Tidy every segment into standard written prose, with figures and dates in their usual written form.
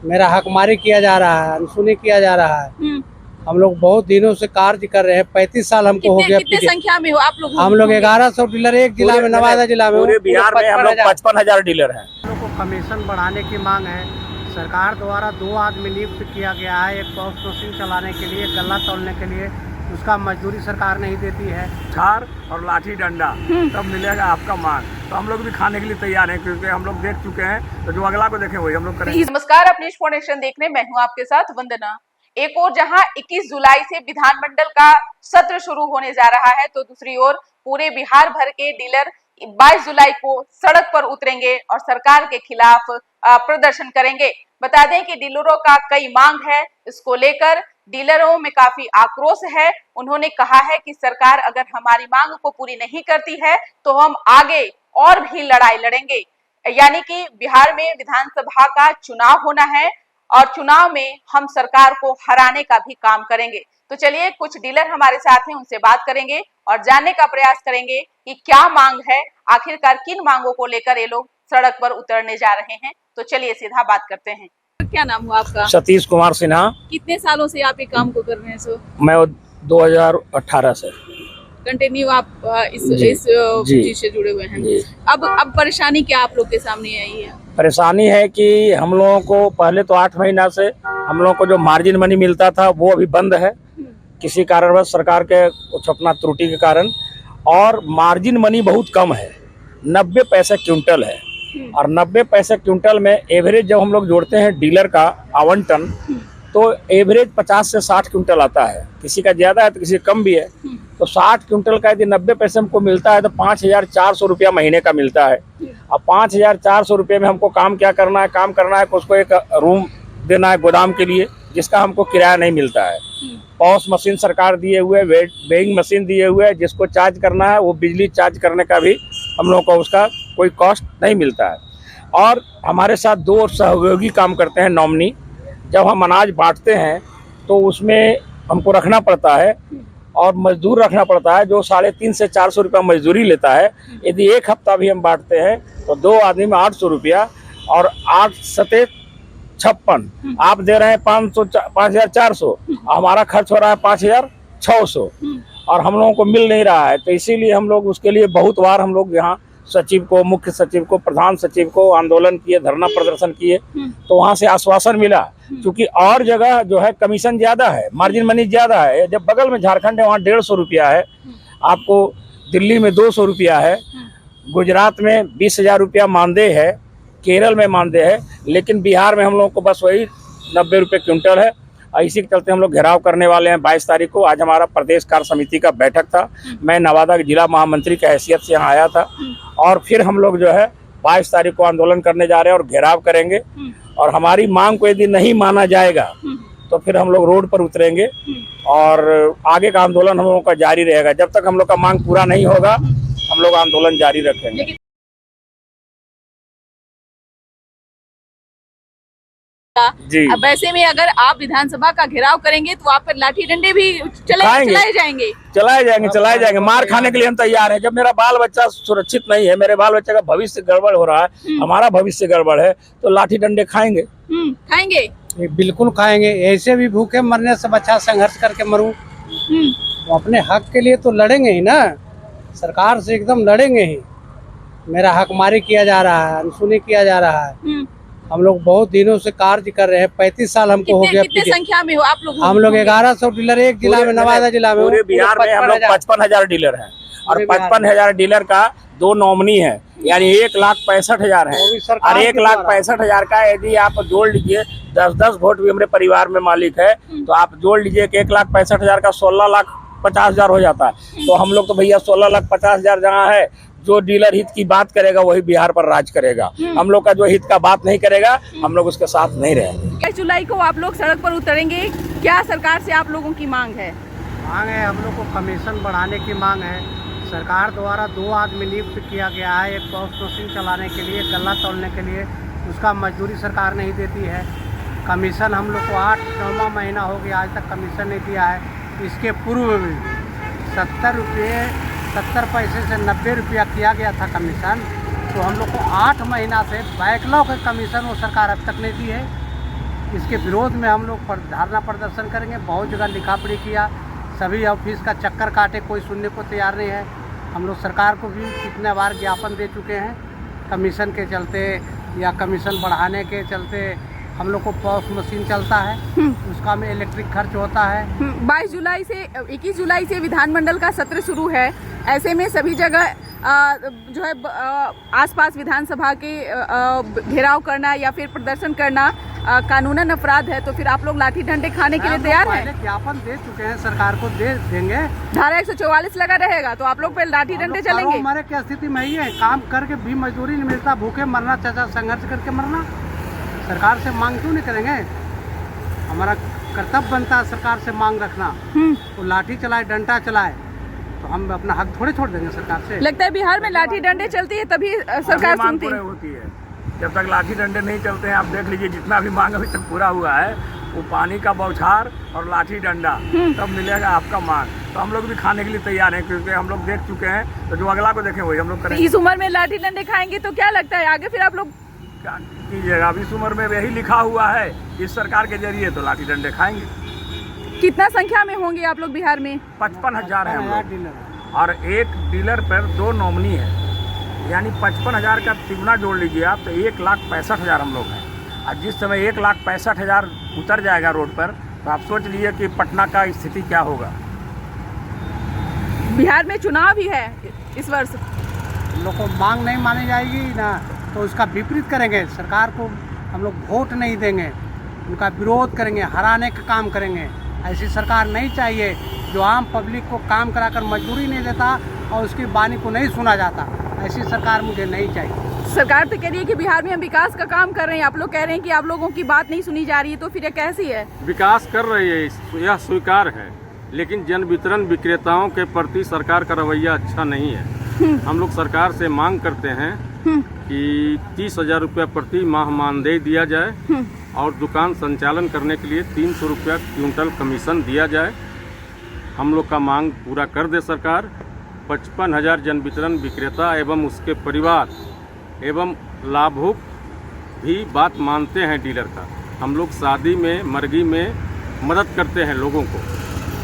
मेरा हकमारी किया जा रहा है, अनसुनी किया जा रहा है। हम लोग बहुत दिनों से कार्य कर रहे हैं, 35 साल हमको हो गया। कितने संख्या में हो आप लोग? हम लोग 1100 डीलर एक जिला में, नवादा जिला में, पूरे बिहार में हम लोग 55,000 डीलर हैं। हम लोग को कमीशन बढ़ाने की मांग है। सरकार द्वारा 2 आदमी नियुक्त किया गया है, एक पॉस मशीन चलाने के लिए, गल्ला तोलने के लिए, उसका मजदूरी सरकार नहीं देती है। छार और लाठी डंडा तब मिलेगा आपका मांग। तो हम लोग भी खाने के लिए तैयार हैं, क्योंकि हम लोग देख चुके हैं। तो जो अगला को देखे वही हम लोग करेंगे। नमस्कार, अपनी फाउंडेशन देखने मैं हूं आपके साथ वंदना। एक और जहां 21 जुलाई से विधानमंडल का सत्र शुरू होने जा रहा है, तो दूसरी ओर पूरे बिहार भर के डीलर 22 जुलाई को सड़क पर उतरेंगे और सरकार के खिलाफ प्रदर्शन करेंगे। बता दें कि डीलरों का कई मांग है, इसको लेकर डीलरों में काफी आक्रोश है। उन्होंने कहा है कि सरकार अगर हमारी मांग को पूरी नहीं करती है तो हम आगे और भी लड़ाई लड़ेंगे। यानी कि बिहार में विधानसभा का चुनाव होना है और चुनाव में हम सरकार को हराने का भी काम करेंगे। तो चलिए, कुछ डीलर हमारे साथ हैं, उनसे बात करेंगे और जानने का प्रयास करेंगे कि क्या मांग है, आखिरकार किन मांगों को लेकर ये लोग सड़क पर उतरने जा रहे हैं। तो चलिए सीधा बात करते हैं। क्या नाम हुआ आपका? सतीश कुमार सिन्हा। कितने सालों से आप ये काम को कर रहे हैं? सो मैं 2018 से कंटिन्यू आप इस चीज से जुड़े हुए हैं। अब परेशानी क्या आप लोग के सामने आई है? परेशानी है कि हम लोगों को पहले तो 8 महीना से हम लोगों को जो मार्जिन मनी मिलता था वो अभी बंद है, किसी कारणवश सरकार के कुछ अपना त्रुटि के कारण। और मार्जिन मनी बहुत कम है, 90 पैसे क्विंटल है। और 90 पैसे क्विंटल में एवरेज जब हम लोग जोड़ते हैं डीलर का आवंटन, तो एवरेज 50 से 60 क्विंटल आता है। किसी का ज़्यादा है तो किसी का कम भी है। तो 60 क्विंटल का यदि 90 पैसे हमको मिलता है तो 5,400 रुपया महीने का मिलता है। अब 5,400 रुपये में हमको काम क्या करना है? काम करना है कि उसको एक रूम देना है गोदाम के लिए, जिसका हमको किराया नहीं मिलता है। पॉस मशीन सरकार दिए हुए, वेइंग मशीन दिए हुए, जिसको चार्ज करना है वो बिजली चार्ज करने का भी हम लोग को उसका कोई कॉस्ट नहीं मिलता है। और हमारे साथ 2 सहयोगी काम करते हैं, नॉमिनी। जब हम अनाज बांटते हैं तो उसमें हमको रखना पड़ता है और मजदूर रखना पड़ता है, जो 350 से 400 रुपया मजदूरी लेता है। यदि एक हफ्ता भी हम बांटते हैं तो 2 आदमी में 800 रुपया, और 8 सते 56, आप दे रहे हैं 5,400, हमारा खर्च हो रहा है 5,600, और हम लोगों को मिल नहीं रहा है। तो इसीलिए हम लोग उसके लिए बहुत बार हम लोग यहाँ सचिव को, मुख्य सचिव को, प्रधान सचिव को आंदोलन किए, धरना प्रदर्शन किए। तो वहाँ से आश्वासन मिला, क्योंकि और जगह जो है कमीशन ज्यादा है, मार्जिन मनी ज्यादा है। जब बगल में झारखंड है वहाँ 150 रुपया है, आपको दिल्ली में 200 रुपया है, गुजरात में 20,000 रुपया मानदेय है, केरल में मानदेय है, लेकिन बिहार में हम लोगों को बस वही 90 रुपये क्विंटल है। और इसी के चलते हम लोग घेराव करने वाले हैं 22 तारीख को। आज हमारा प्रदेश कार्य समिति का बैठक था, मैं नवादा के जिला महामंत्री की हैसियत से यहाँ आया था। और फिर हम लोग जो है 22 तारीख को आंदोलन करने जा रहे हैं और घेराव करेंगे। और हमारी मांग को यदि नहीं माना जाएगा तो फिर हम लोग रोड पर उतरेंगे और आगे का आंदोलन हम लोगों का जारी रहेगा। जब तक हम लोग का मांग पूरा नहीं होगा हम लोग आंदोलन जारी रखेंगे। जी। अब ऐसे में अगर आप विधानसभा का घेराव करेंगे तो आप पर लाठी डंडे भी चलाए जाएंगे। मार खाने के लिए हम तैयार हैं। जब मेरा बाल बच्चा सुरक्षित नहीं है, मेरे बाल बच्चे का भविष्य गड़बड़ हो रहा है, हमारा भविष्य गड़बड़ है, तो लाठी डंडे खाएंगे। बिल्कुल खाएंगे। ऐसे भी भूखे मरने से बचा, संघर्ष करके मरूं, तो अपने हक के लिए तो लड़ेंगे ही ना, सरकार से एकदम लड़ेंगे ही। मेरा हकमारी किया जा रहा है, अनसुनी किया जा रहा है। हम लोग बहुत दिनों से कार्य कर रहे हैं, 35 साल हमको हो गया। कितने संख्या में हो आप लोग? हम लोग 1100 डीलर एक जिला में, नवादा जिला में, पूरे बिहार में हम लोग 55,000 डीलर हैं। और 55,000 डीलर का 2 नॉमिनी है, यानी 1,65,000 है। और 1,65,000 का यदि आप जोड़ लीजिए, 10-10 वोट भी हमारे परिवार में मालिक है, तो आप जोड़ लीजिए कि 1,65,000 का 16,50,000 हो जाता है। तो हम लोग तो भैया 16,50,000 जहाँ है, जो डीलर हित की बात करेगा वही बिहार पर राज करेगा। हम लोग का जो हित का बात नहीं करेगा हम लोग उसके साथ नहीं रहेंगे। 21 जुलाई को आप लोग सड़क पर उतरेंगे, क्या सरकार से आप लोगों की मांग है? मांग है, हम लोग को कमीशन बढ़ाने की मांग है। सरकार द्वारा 2 आदमी नियुक्त किया गया है, एक पॉस मशीन चलाने के लिए, गल्ला तोलने के लिए, उसका मजदूरी सरकार नहीं देती है। कमीशन हम लोग को 8-9वां महीना हो गया, आज तक कमीशन नहीं दिया है। इसके पूर्व में 70 पैसे से 90 रुपया किया गया था कमीशन। तो हम लोग को 8 महीना से बैकलॉग कमीशन वो सरकार अब तक नहीं दी है। इसके विरोध में हम लोग धरना प्रदर्शन करेंगे। बहुत जगह लिखा पढ़ी किया, सभी ऑफिस का चक्कर काटे, कोई सुनने को तैयार नहीं है। हम लोग सरकार को भी कितने बार ज्ञापन दे चुके हैं, कमीशन के चलते या कमीशन बढ़ाने के चलते। हम लोग को पॉस मशीन चलता है, उसका में इलेक्ट्रिक खर्च होता है। 22 जुलाई से 21 जुलाई से विधानमंडल का सत्र शुरू है। ऐसे में सभी जगह जो है आसपास विधानसभा के घेराव करना या फिर प्रदर्शन करना कानूनन अपराध है। तो फिर आप लोग लाठी डंडे खाने के लिए तैयार हैं? ज्ञापन दे चुके हैं, सरकार को दे देंगे। धारा 144 लगा रहेगा तो आप लोग पे लाठी डंडे चलेंगे? हमारे क्या स्थिति में ही है, काम करके भी मजदूरी नहीं मिलता, भूखे मरना, चाचा संघर्ष करके मरना। सरकार से मांग क्यों नहीं करेंगे? हमारा कर्तव्य बनता है सरकार से मांग रखना। तो लाठी चलाए, डंडा चलाए तो हम अपना हक थोड़े छोड़ देंगे सरकार से। लगता है बिहार में लाठी डंडे चलती है तभी सरकार सुनती होती है। जब तक लाठी डंडे नहीं चलते हैं, आप देख लीजिए जितना भी मांग अभी तक पूरा हुआ है, वो पानी का बौछार और लाठी डंडा तब मिलेगा आपका मांग। तो हम लोग भी खाने के लिए तैयार हैं, क्योंकि हम लोग देख चुके हैं। तो जो अगला को देखें वही हम लोग करेंगे। इस उम्र में लाठी डंडे खाएंगे तो क्या लगता है आगे फिर आप लोग क्या कीजिएगा? अब इस उम्र में यही लिखा हुआ है इस सरकार के जरिए, तो लाठी डंडे खाएंगे। कितना संख्या में होंगे आप लोग बिहार में? 55,000 है हम लोग, और एक डीलर पर 2 नॉमिनी है, यानी 55,000 का तिगुना जोड़ लीजिए आप, तो 1,65,000 हम लोग हैं। और जिस समय 1,65,000 उतर जाएगा रोड पर, तो आप सोच लीजिए कि पटना का स्थिति क्या होगा। बिहार में चुनाव भी है इस वर्ष। लोग को मांग नहीं मानी जाएगी ना, तो उसका विपरीत करेंगे। सरकार को हम लोग वोट नहीं देंगे, उनका विरोध करेंगे, हराने का काम करेंगे। ऐसी सरकार नहीं चाहिए जो आम पब्लिक को काम कराकर मजदूरी नहीं देता और उसकी वाणी को नहीं सुना जाता। ऐसी सरकार मुझे नहीं चाहिए। सरकार तो कह रही है कि बिहार में हम विकास का काम कर रहे हैं, आप लोग कह रहे हैं कि आप लोगों की बात नहीं सुनी जा रही है, तो फिर ये कैसी है? विकास कर रही है, यह स्वीकार है, लेकिन जन वितरण विक्रेताओं के प्रति सरकार का रवैया अच्छा नहीं है। हम लोग सरकार से मांग करते हैं कि 30,000 रुपया प्रति माह मानदेय दिया जाए और दुकान संचालन करने के लिए 300 रुपया क्विंटल कमीशन दिया जाए। हम लोग का मांग पूरा कर दे सरकार। 55,000 जन वितरण विक्रेता एवं उसके परिवार एवं लाभुक भी बात मानते हैं डीलर का। हम लोग शादी में, मरगी में मदद करते हैं लोगों को,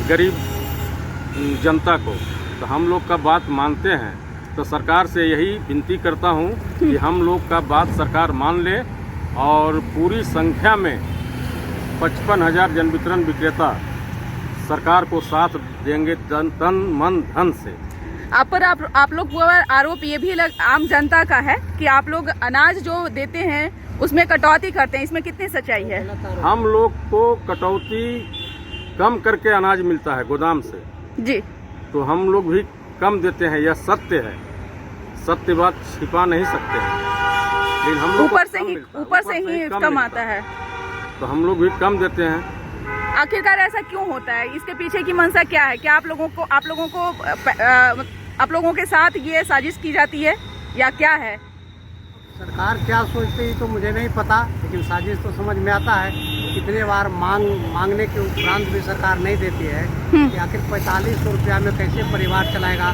गरीब जनता को, तो हम लोग का बात मानते हैं। तो सरकार से यही विनती करता हूं कि हम लोग का बात सरकार मान ले और पूरी संख्या में 55,000 जन वितरण विक्रेता सरकार को साथ देंगे तन मन धन से। आप लोग पर आरोप ये भी आम जनता का है कि आप लोग अनाज जो देते हैं उसमें कटौती करते हैं, इसमें कितनी सच्चाई है? हम लोग को कटौती कम करके अनाज मिलता है गोदाम से जी, तो हम लोग भी कम देते हैं, यह सत्य है। सत्य बात छिपा नहीं सकते हैं, लेकिन हम लोग ऊपर से ही कम आता है, तो हम लोग भी कम देते हैं। आखिरकार ऐसा क्यों होता है? इसके पीछे की मंशा क्या है? क्या आप लोगों के साथ ये साजिश की जाती है या क्या है? सरकार क्या सोचती है तो मुझे नहीं पता, लेकिन साजिश तो समझ में आता है। कितने बार मांगने के उपरांत भी सरकार नहीं देती है कि आखिर 4500 रुपया में कैसे परिवार चलाएगा,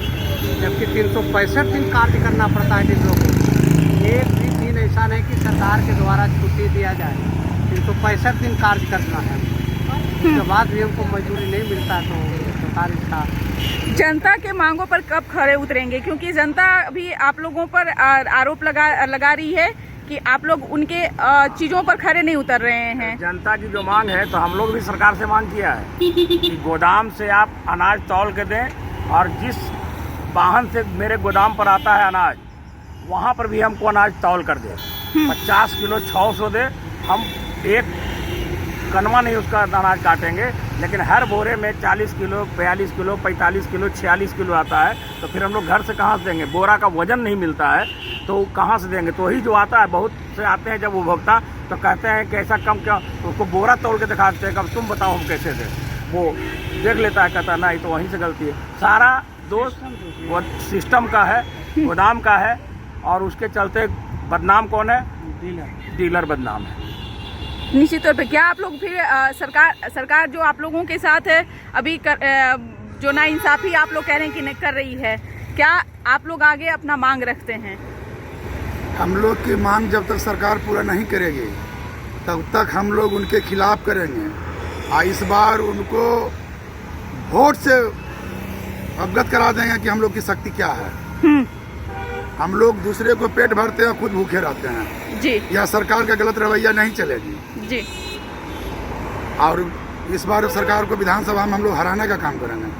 जबकि 365 दिन कार्य करना पड़ता है जिन लोगों को। एक भी दिन ऐसा नहीं कि सरकार के द्वारा छुट्टी दिया जाए, 365 दिन कार्य करना है। उसके बाद भी हमको मजदूरी नहीं मिलता, तो सरकार इसका जनता के मांगों पर कब खड़े उतरेंगे? क्योंकि जनता भी आप लोगों पर आरोप लगा रही है कि आप लोग उनके चीजों पर खड़े नहीं उतर रहे हैं। जनता की जो मांग है, तो हम लोग भी सरकार से मांग किया है कि गोदाम से आप अनाज तौल के दें, और जिस वाहन से मेरे गोदाम पर आता है अनाज, वहाँ पर भी हमको अनाज तौल कर दे। 50 किलो 600 दे, हम एक कनवा नहीं उसका अनाज काटेंगे, लेकिन हर बोरे में 40 किलो 42 किलो 45 किलो 46 किलो आता है। तो फिर हम लोग घर से कहाँ से देंगे? बोरा का वजन नहीं मिलता है तो कहाँ से देंगे? तो वही जो आता है, बहुत से आते हैं जब उपभोक्ता, तो कहते हैं कि ऐसा कम क्या, उसको बोरा तोड़ के दिखाते हैं, कब तुम बताओ हम कैसे दें। वो देख लेता है, कहता नहीं, तो वहीं से गलती है। सारा दोष वो सिस्टम का है, गोदाम का है, और उसके चलते बदनाम कौन है? डीलर बदनाम है। निश्चित तौर पे क्या आप लोग फिर सरकार जो आप लोगों के साथ है अभी जो नाइंसाफी आप लोग कह रहे हैं कि नहीं कर रही है, क्या आप लोग आगे अपना मांग रखते हैं? हम लोग की मांग जब तक सरकार पूरा नहीं करेगी तब तक हम लोग उनके खिलाफ करेंगे। इस बार उनको वोट से अवगत करा देंगे कि हम लोग की शक्ति क्या है। हम लोग दूसरे को पेट भरते हैं, खुद भूखे रहते हैं जी। यह सरकार का गलत रवैया नहीं चलेगी जी। और इस बार सरकार को विधानसभा में हम लोग हराने का काम करेंगे।